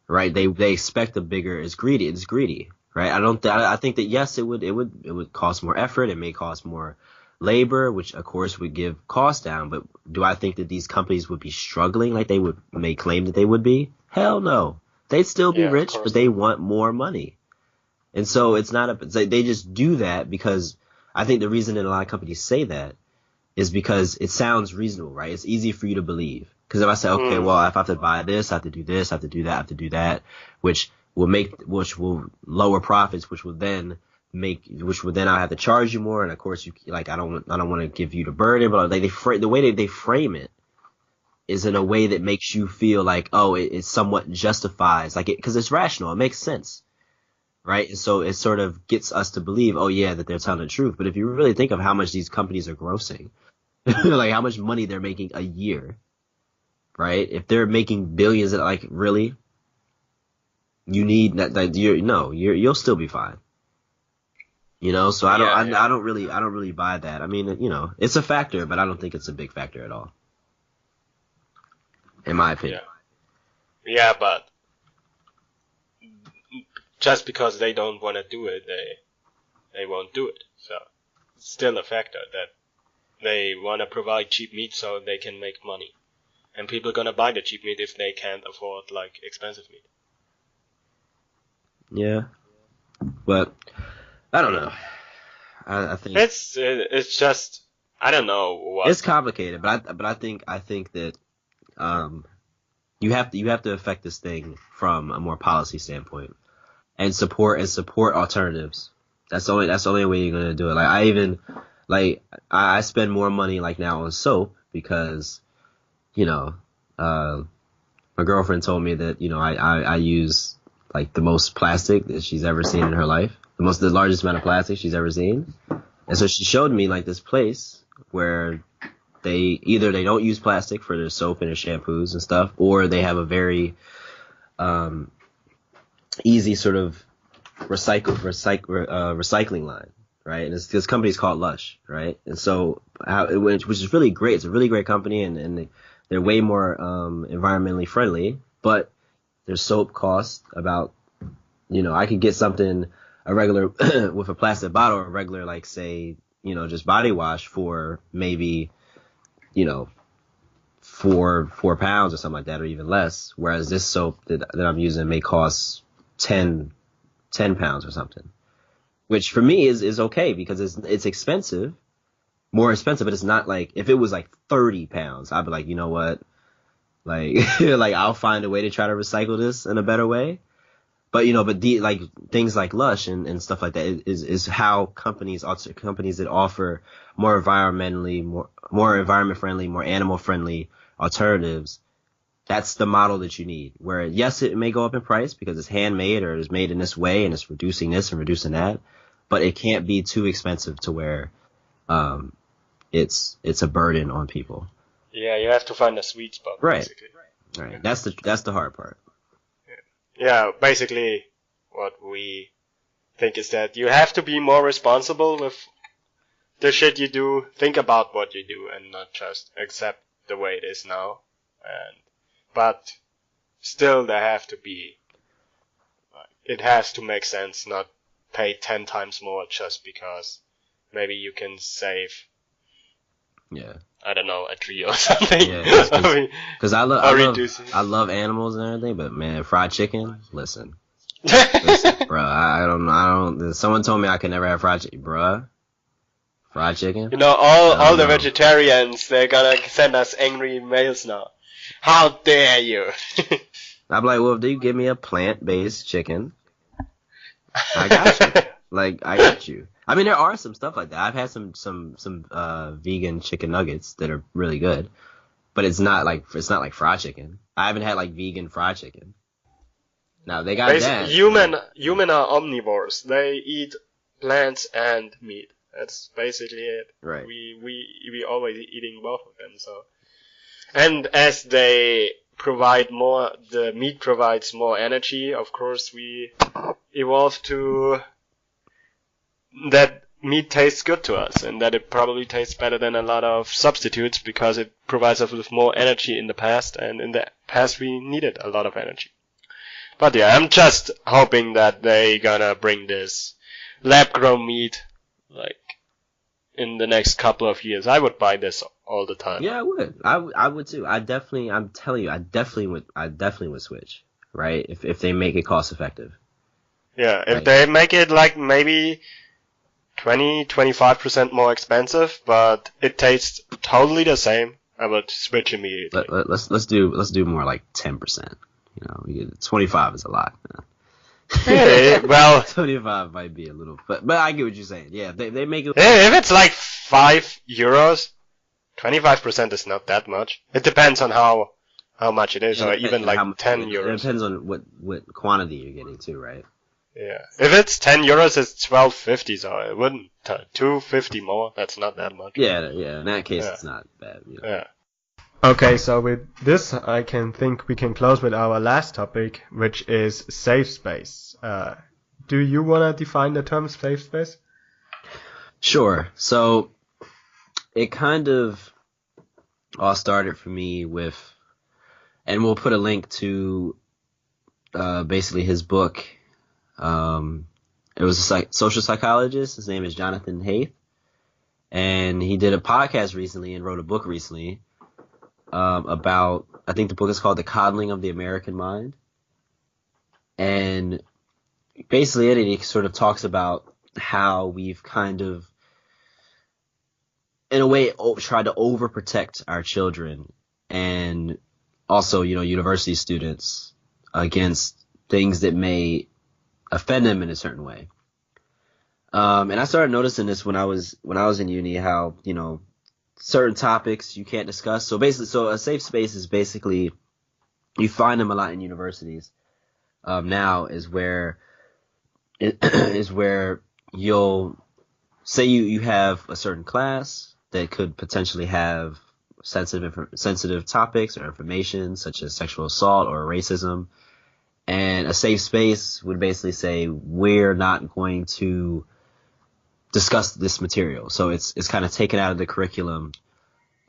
Speaker 2: right? They expect the bigger. It's greedy, right? I think that yes, it would cost more effort. It may cost more labor, which of course would give costs down. But do I think that these companies would be struggling like they may claim that they would be? Hell no. They'd still be
Speaker 1: Yeah, of
Speaker 2: rich,
Speaker 1: course.
Speaker 2: but they want more money. And so they just do that because I think the reason that a lot of companies say that is because it sounds reasonable, right? It's easy for you to believe. Because if I say, okay, well, if I have to buy this, I have to do this, I have to do that, I have to do that, which will lower profits, which would then I have to charge you more. And of course, I don't want to give you the burden, but the way that they frame it is in a way that makes you feel like, oh, it somewhat justifies, because it's rational. It makes sense. Right. And so it sort of gets us to believe, oh, yeah, that they're telling the truth. But if you really think of how much these companies are grossing, like how much money they're making a year, right? If they're making billions, really, you need that. You'll still be fine. So I don't really buy that. I mean, it's a factor, but I don't think it's a big factor at all, in my opinion.
Speaker 1: Yeah, but just because they don't want to do it, they won't do it. So it's still a factor that they want to provide cheap meat so they can make money. And people are going to buy the cheap meat if they can't afford, expensive meat.
Speaker 2: Yeah. But I don't know. I think
Speaker 1: it's just, I don't know what.
Speaker 2: It's complicated, but I think that you have to affect this thing from a more policy standpoint. And support alternatives. That's the only way you're gonna do it. I spend more money now on soap because, my girlfriend told me that, I use the most plastic that she's ever seen in her life, the largest amount of plastic she's ever seen. And so she showed me this place where they don't use plastic for their soap and their shampoos and stuff, or they have a very, easy sort of recycling line, right? And this company's called Lush, right? And so which is really great. It's a really great company, and they're way more environmentally friendly. But their soap costs about, I could get something a regular with a plastic bottle, or a regular say just body wash for maybe £4 or something like that, or even less. Whereas this soap that I'm using may cost 10 pounds or something, which for me is okay because it's expensive, more expensive, but it's not if it was 30 pounds, I'd be like, you know what, I'll find a way to try to recycle this in a better way. But things like Lush and stuff like that is how companies that offer more environment friendly, more animal friendly alternatives. That's the model that you need, where yes, it may go up in price because it's handmade or it's made in this way and it's reducing this and reducing that, but it can't be too expensive to where it's a burden on people.
Speaker 1: Yeah, you have to find a sweet spot.
Speaker 2: Right.
Speaker 1: Basically.
Speaker 2: Right. That's the hard part.
Speaker 1: Yeah, basically what we think is that you have to be more responsible with the shit you do. Think about what you do and not just accept the way it is now. But still there have to be, it has to make sense, not pay 10 times more just because maybe you can save, I don't know, a tree or something.
Speaker 2: Yeah, because I love animals and everything, but man, fried chicken, listen, bro, I don't, someone told me I could never have fried chicken, bruh. Fried chicken?
Speaker 1: All the vegetarians, they're gonna send us angry mails now. How dare you?
Speaker 2: I'm like, well, if you give me a plant-based chicken, I got you. I got you. I mean, there are some stuff like that. I've had some vegan chicken nuggets that are really good, but it's not like fried chicken. I haven't had vegan fried chicken. Now they got that.
Speaker 1: Human are omnivores. They eat plants and meat. That's basically it.
Speaker 2: Right.
Speaker 1: We always eating both of them. So, and as they provide more, the meat provides more energy. Of course, we evolved to that meat tastes good to us, and that it probably tastes better than a lot of substitutes because it provides us with more energy in the past, and in the past we needed a lot of energy. But yeah, I'm just hoping that they gonna bring this lab-grown meat, like, in the next couple of years. I would buy this all the time.
Speaker 2: Yeah, I would. I would too. I'm telling you, I definitely would switch, right? If they make it cost effective.
Speaker 1: Yeah, if
Speaker 2: Right.
Speaker 1: they make it like maybe 25% more expensive, but it tastes totally the same, I would switch immediately.
Speaker 2: Let's do more like 10%. You know, 25 is a lot.
Speaker 1: Hey, well,
Speaker 2: 25 might be a little, but I get what you're saying. Yeah, they make it.
Speaker 1: if it's like €5, 25% is not that much. It depends on how much it is, or even like €10.
Speaker 2: It depends on what quantity you're getting too, right?
Speaker 1: Yeah, if it's €10, it's $12.50, so it wouldn't $2.50 more. That's not that much.
Speaker 2: Yeah. In that case,
Speaker 1: Yeah.
Speaker 2: it's not bad. You know?
Speaker 1: Yeah. Okay, so with this, I think we can close with our last topic, which is safe space. Do you want to define the term safe space?
Speaker 2: Sure. So it kind of all started for me with, and we'll put a link to basically his book. It was a social psychologist. His name is Jonathan Haidt, and he did a podcast recently and wrote a book recently about, I think the book is called The Coddling of the American Mind. And basically he sort of talks about how we've kind of, in a way, tried to overprotect our children and also, university students against things that may offend them in a certain way. And I started noticing this when I was in uni, how, certain topics you can't discuss. So basically, a safe space is basically, you find them a lot in universities. Now is where you'll say you have a certain class that could potentially have sensitive topics or information such as sexual assault or racism. And a safe space would basically say, we're not going to discuss this material. So it's kind of taken out of the curriculum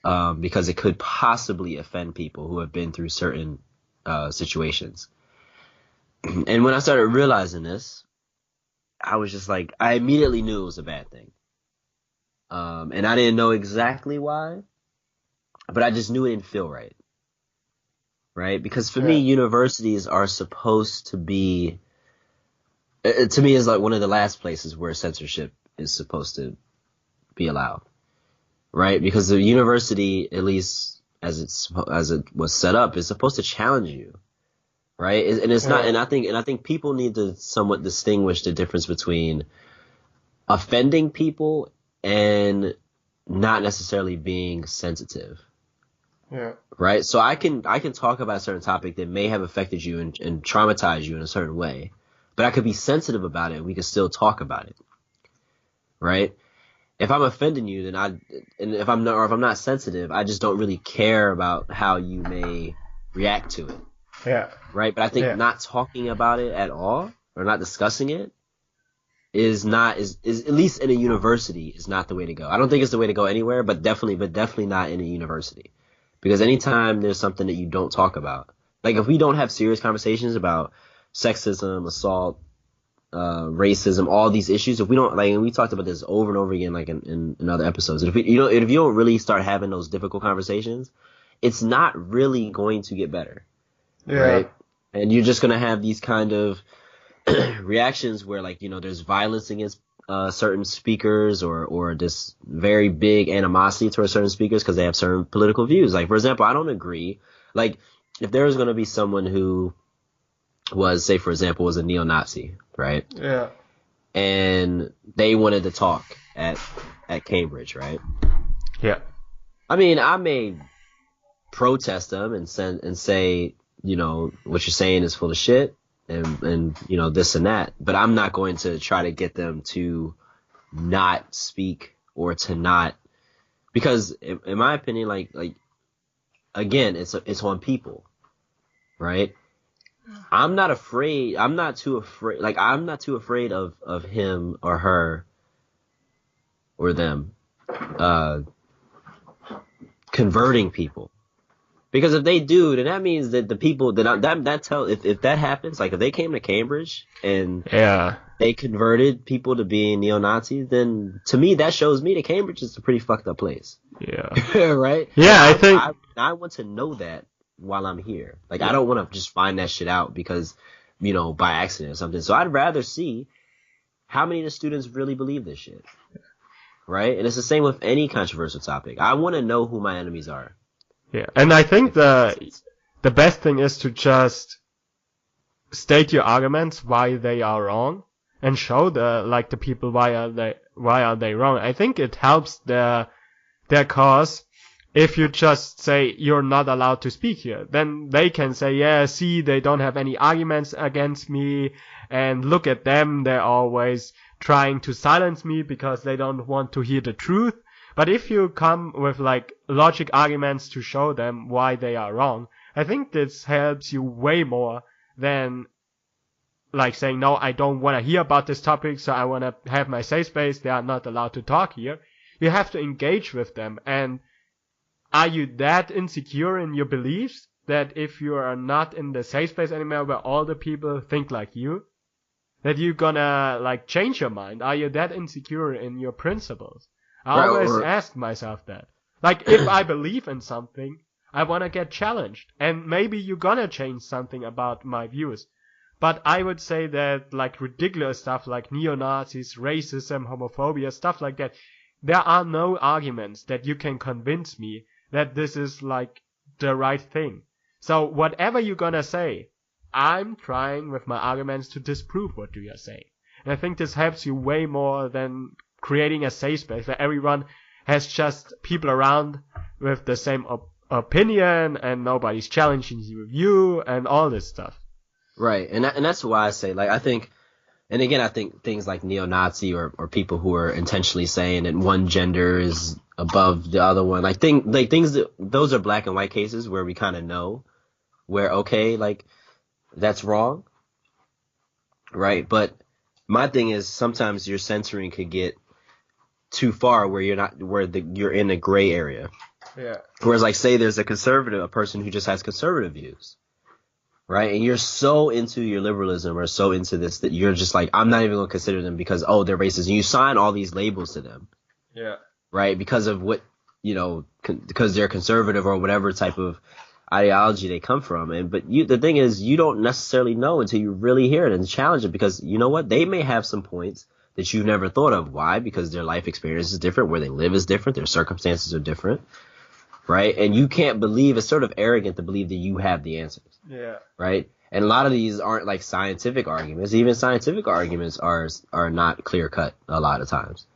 Speaker 2: because it could possibly offend people who have been through certain situations. And when I started realizing this, I was just like, I immediately knew it was a bad thing. And I didn't know exactly why, but I just knew it didn't feel right. Right? Because for me, universities are supposed to be, to me, is like one of the last places where censorship is supposed to be allowed. Right? Because the university, at least as it was set up, is supposed to challenge you. Right? And it's not, and I think people need to somewhat distinguish the difference between offending people and not necessarily being sensitive.
Speaker 1: Yeah.
Speaker 2: Right? So I can talk about a certain topic that may have affected you and traumatized you in a certain way, but I could be sensitive about it and we could still talk about it. Right? If I'm offending you, and if I'm not sensitive, I just don't really care about how you may react to it.
Speaker 1: Yeah.
Speaker 2: Right? But I think not talking about it at all or not discussing it is at least in a university is not the way to go. I don't think it's the way to go anywhere, but definitely not in a university. Because anytime there's something that you don't talk about, like if we don't have serious conversations about sexism, assault, racism, all these issues, if we don't, like, and we talked about this over and over again, like in other episodes, if you don't really start having those difficult conversations, it's not really going to get better.
Speaker 1: Yeah.
Speaker 2: Right? And you're just going to have these kind of reactions where, like, there's violence against certain speakers or this very big animosity towards certain speakers because they have certain political views. Like, for example, I don't agree. Like, if there was going to be someone who was, say, for example, was a neo-Nazi, right?
Speaker 1: Yeah.
Speaker 2: And they wanted to talk at Cambridge, right?
Speaker 1: Yeah.
Speaker 2: I mean, I may protest them and say, what you're saying is full of shit. And this and that, but I'm not going to try to get them to not speak or to not, because in my opinion, like again, it's on people, right? I'm not too afraid of him or her or them converting people, Because if they do, then that means that the people if that happens, like if they came to Cambridge and they converted people to being neo-Nazis, then to me that shows me that Cambridge is a pretty fucked up place.
Speaker 1: Yeah.
Speaker 2: Right?
Speaker 1: Yeah,
Speaker 2: I
Speaker 1: think
Speaker 2: I want to know that while I'm here. Like I don't want to just find that shit out because, by accident or something. So I'd rather see how many of the students really believe this shit. Right? And it's the same with any controversial topic. I want to know who my enemies are.
Speaker 1: Yeah, and I think the best thing is to just state your arguments why they are wrong and show the people why are they wrong. I think it helps their cause if you just say you're not allowed to speak here. Then they can say, yeah, see, they don't have any arguments against me, and look at them, they're always trying to silence me because they don't want to hear the truth. But if you come with logic arguments to show them why they are wrong, I think this helps you way more than saying, no, I don't want to hear about this topic, so I want to have my safe space, they are not allowed to talk here. You have to engage with them. And are you that insecure in your beliefs that if you are not in the safe space anymore where all the people think like you, that you're gonna change your mind? Are you that insecure in your principles? I always ask myself that. If I believe in something, I want to get challenged. And maybe you're gonna change something about my views. But I would say that ridiculous stuff like neo-Nazis, racism, homophobia, stuff like that, there are no arguments that you can convince me that this is the right thing. So whatever you're gonna say, I'm trying with my arguments to disprove what you are saying. And I think this helps you way more than creating a safe space where everyone has just people around with the same opinion and nobody's challenging you and all this stuff.
Speaker 2: Right, and that's why I say, I think, and again, I think things like neo-Nazi or people who are intentionally saying that one gender is above the other one, things that, those are black and white cases where we kind of know where, okay, that's wrong, right? But my thing is sometimes your censoring could get too far where you're in a gray area.
Speaker 1: Yeah.
Speaker 2: Whereas say there's a person who just has conservative views, right? And you're so into your liberalism or so into this that you're just I'm not even going to consider them because, they're racist. And you sign all these labels to them.
Speaker 1: Yeah.
Speaker 2: Right? Because of what, because they're conservative or whatever type of ideology they come from. But the thing is, you don't necessarily know until you really hear it and challenge it, because you know what? They may have some points that you've never thought of. Why? Because their life experience is different, where they live is different, their circumstances are different, right? And you can't believe, it's sort of arrogant to believe that you have the answers.
Speaker 1: Yeah.
Speaker 2: Right? And a lot of these aren't scientific arguments. Even scientific arguments are not clear cut a lot of times.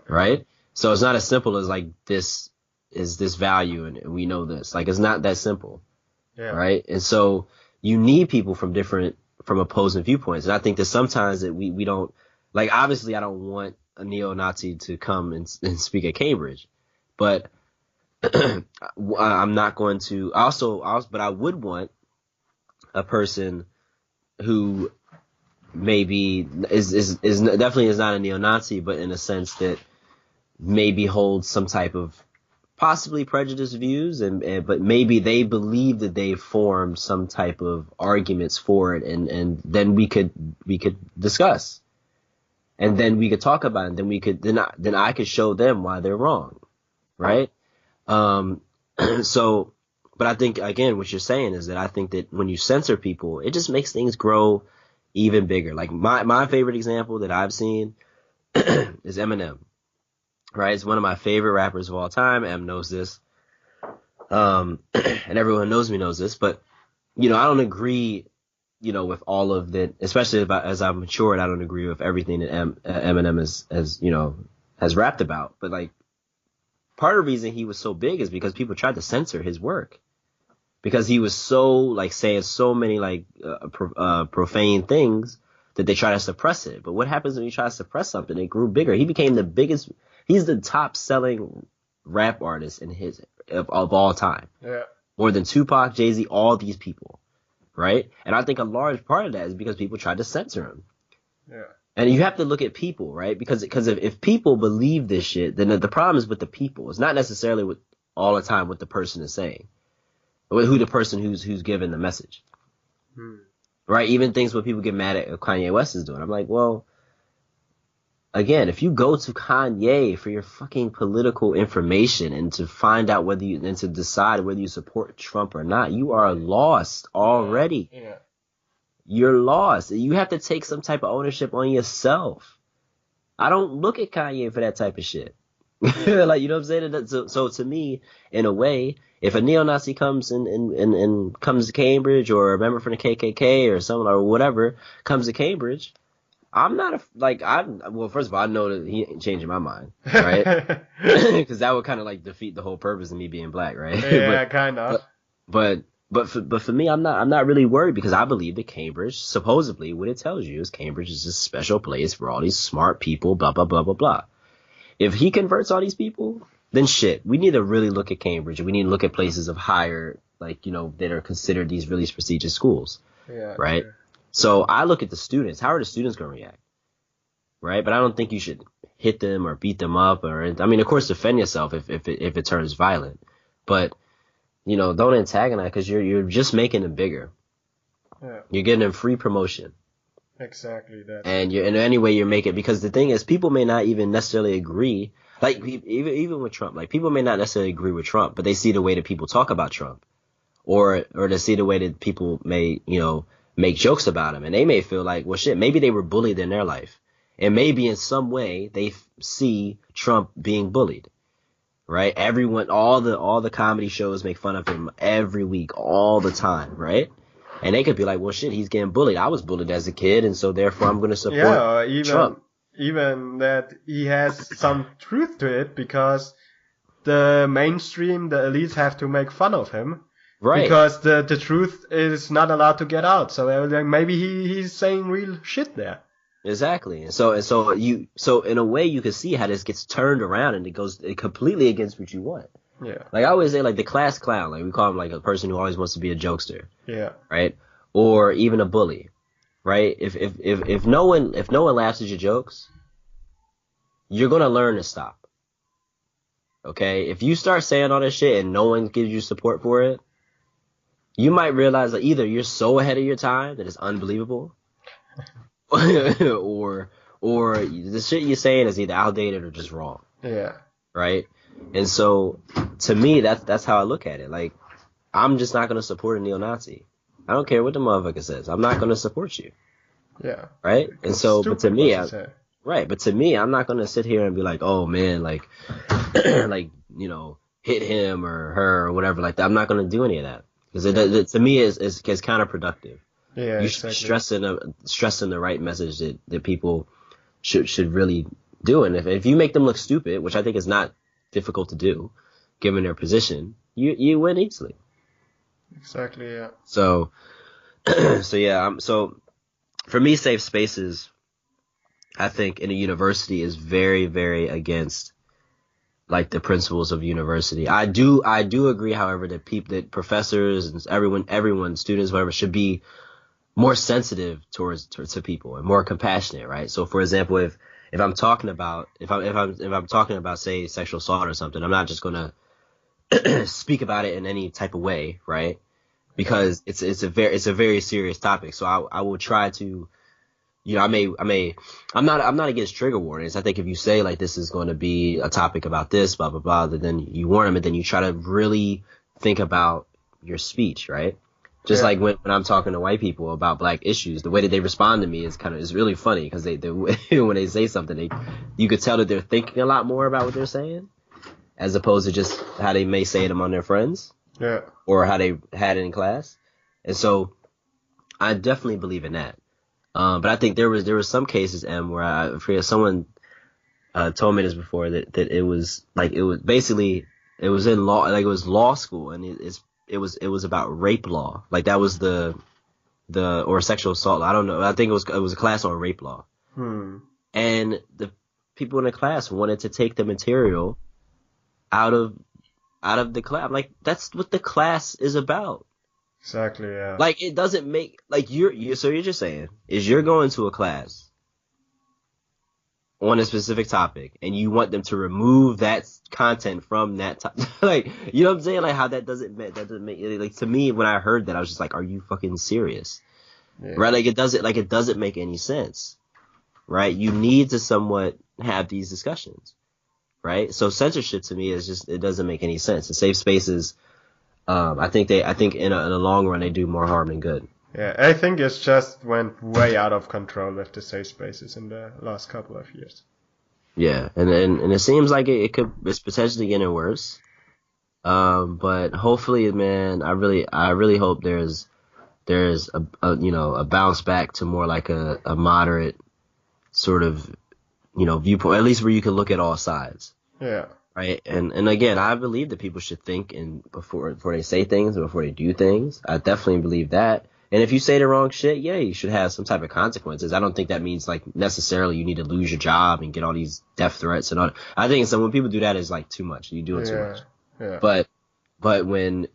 Speaker 2: Right? So it's not as simple as this is this value and we know this. It's not that simple.
Speaker 1: Yeah.
Speaker 2: Right? And so you need people from opposing viewpoints. And I think that sometimes that we don't, obviously I don't want a neo-Nazi to come and speak at Cambridge, but I'm not going to but I would want a person who maybe is definitely is not a neo-Nazi, but in a sense that maybe holds some type of possibly prejudiced views, but maybe they believe that they formed some type of arguments for it, and then we could discuss, and then we could talk about it, then I could show them why they're wrong, right? So, but I think again what you're saying is that I think that when you censor people, it just makes things grow even bigger. My favorite example that I've seen is Eminem. Right, it's one of my favorite rappers of all time. Em knows this, and everyone knows knows this. But I don't agree, with all of that. Especially as I've matured, I don't agree with everything that Eminem has rapped about. But part of the reason he was so big is because people tried to censor his work, because he was so saying so many profane things that they try to suppress it. But what happens when you try to suppress something? It grew bigger. He became the biggest. He's the top selling rap artist of all time.
Speaker 1: Yeah. More
Speaker 2: than Tupac, Jay-Z, all these people. Right? And I think a large part of that is because people tried to censor him.
Speaker 1: Yeah.
Speaker 2: And you have to look at people, right? Because if people believe this shit, then the problem is with the people. It's not necessarily all the time what the person is saying. who the person who's giving the message. Right? Even things where people get mad at Kanye West is doing. I'm like, well, again, if you go to Kanye for your fucking political information and to find out and to decide whether you support Trump or not, you are lost already.
Speaker 1: Yeah.
Speaker 2: You're lost. You have to take some type of ownership on yourself. I don't look at Kanye for that type of shit. Like, you know what I'm saying? So to me, in a way, if a neo-Nazi comes and comes to Cambridge, or a member from the KKK or someone or whatever comes to Cambridge, I'm not well, first of all, I know that he ain't changing my mind, right? Because that would kind of like defeat the whole purpose of me being black, right?
Speaker 1: Yeah, kind of.
Speaker 2: But for me, I'm not really worried, because I believe that Cambridge, supposedly, what it tells you is Cambridge is this special place for all these smart people, blah, blah, blah, blah, blah. If he converts all these people, then shit, we need to really look at Cambridge, and we need to look at places of higher, like, you know, that are considered these really prestigious schools.
Speaker 1: Yeah.
Speaker 2: Right?
Speaker 1: Sure.
Speaker 2: So I look at the students. How are the students going to react? Right? But I don't think you should hit them or beat them up, I mean, of course, defend yourself if it turns violent. But, you know, don't antagonize, because you're just making them bigger.
Speaker 1: Yeah.
Speaker 2: You're getting them free promotion.
Speaker 1: Exactly that.
Speaker 2: And in any way you make it, because the thing is, people may not even necessarily agree. Like, even with Trump, like, people may not necessarily agree with Trump, but they see the way that people talk about Trump, or they see the way that people may, you know, make jokes about him, and they may feel like, well, shit, maybe they were bullied in their life, and maybe in some way they see Trump being bullied. Right? Everyone, all the comedy shows make fun of him every week, all the time, right? And they could be like, well, shit, he's getting bullied. I was bullied as a kid, and so therefore I'm going to support Trump.
Speaker 1: Even that he has some truth to it, because the mainstream, the elites have to make fun of him. Right. Because the truth is not allowed to get out. So maybe he's saying real shit there.
Speaker 2: Exactly. And so in a way you can see how this gets turned around, and it goes completely against what you want.
Speaker 1: Yeah.
Speaker 2: Like I always say, like the class clown, like we call him like a person who always wants to be a jokester.
Speaker 1: Yeah.
Speaker 2: Right? Or even a bully. Right? If no one laughs at your jokes, you're gonna learn to stop. Okay? If you start saying all this shit and no one gives you support for it, you might realize that either you're so ahead of your time that it's unbelievable, or the shit you're saying is either outdated or just wrong.
Speaker 1: Yeah.
Speaker 2: Right? And so, to me, that's how I look at it. Like, I'm just not gonna support a neo-Nazi. I don't care what the motherfucker says. I'm not gonna support you.
Speaker 1: Yeah.
Speaker 2: Right? And so, but to me, I'm not gonna sit here and be like, oh man, like, like, you know, hit him or her or whatever like that. I'm not gonna do any of that. Because it to me is counterproductive.
Speaker 1: Yeah,
Speaker 2: you should stressing the right message that people should really do. And if you make them look stupid, which I think is not difficult to do, given their position, you win easily.
Speaker 1: Exactly. Yeah.
Speaker 2: So for me, safe spaces, I think in a university is very, very against like the principles of university. I do agree, however, that professors and everyone, students, whatever, should be more sensitive to people and more compassionate, right? So, for example, if I'm talking about say sexual assault or something, I'm not just gonna speak about it in any type of way, right? Because it's a very serious topic. So I will try to. You know, I'm not against trigger warnings. I think if you say like this is going to be a topic about this, blah blah blah, then you warn them, and then you try to really think about your speech, right? Just like when I'm talking to white people about black issues, the way that they respond to me is really funny, because they when they say something, you could tell that they're thinking a lot more about what they're saying, as opposed to just how they may say it among their friends, or how they had it in class. And so I definitely believe in that. But I think there was some cases, where I forget, someone told me this before, that it was in law, like it was law school, and it was about rape law, like that was the or sexual assault. I don't know. I think it was a class on rape law, and the people in the class wanted to take the material out of the class. I'm like, that's what the class is about.
Speaker 1: Exactly, yeah.
Speaker 2: Like, it doesn't make, like, so you're just saying, is you're going to a class on a specific topic, and you want them to remove that content from that topic. Like, you know what I'm saying? Like, how that doesn't make, like, to me, when I heard that, I was just like, are you fucking serious?
Speaker 1: Yeah.
Speaker 2: Right? Like, it doesn't make any sense. Right? You need to somewhat have these discussions. Right? So censorship to me is just, it doesn't make any sense. The safe spaces, I think in the long run, they do more harm than good.
Speaker 1: Yeah, I think it's just went way out of control with the safe spaces in the last couple of years.
Speaker 2: Yeah, and it seems like it's potentially getting worse. But hopefully, man, I really hope there's a bounce back to more like a moderate sort of, viewpoint, at least where you can look at all sides.
Speaker 1: Yeah.
Speaker 2: Right. And again, I believe that people should think before they say things and before they do things. I definitely believe that. And if you say the wrong shit, yeah, you should have some type of consequences. I don't think that means like necessarily you need to lose your job and get all these death threats and all. I think when people do that is like too much. You do it too much.
Speaker 1: Yeah.
Speaker 2: But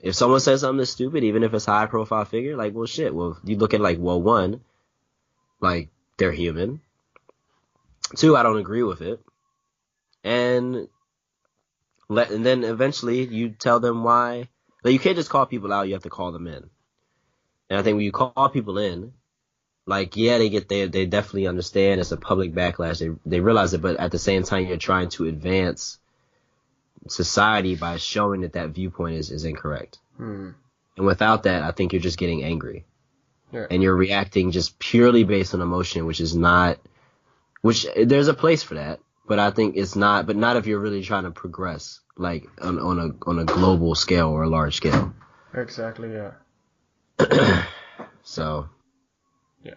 Speaker 2: if someone says something that's stupid, even if it's a high profile figure, like, well, shit. Well, you look at like, well, one, like they're human. Two, I don't agree with it. And then eventually you tell them why. Like, you can't just call people out. You have to call them in. And I think when you call people in, like, yeah, they definitely understand it's a public backlash. They realize it, but at the same time, you're trying to advance society by showing that viewpoint is incorrect.
Speaker 1: And
Speaker 2: without that, I think you're just getting angry.
Speaker 1: Yeah.
Speaker 2: And you're reacting just purely based on emotion, which there's a place for that, but I think it's not, but not if you're really trying to progress, like on a global scale or a large scale.
Speaker 1: Exactly, yeah.
Speaker 2: So.
Speaker 1: Yeah.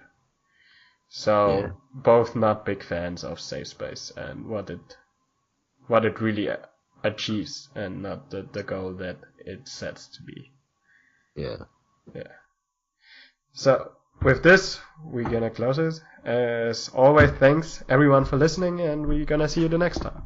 Speaker 1: So both not big fans of safe space and what it really achieves, and not the goal that it sets to be.
Speaker 2: Yeah.
Speaker 1: Yeah. So with this, we're gonna close it. As always, thanks everyone for listening, and we're gonna see you the next time.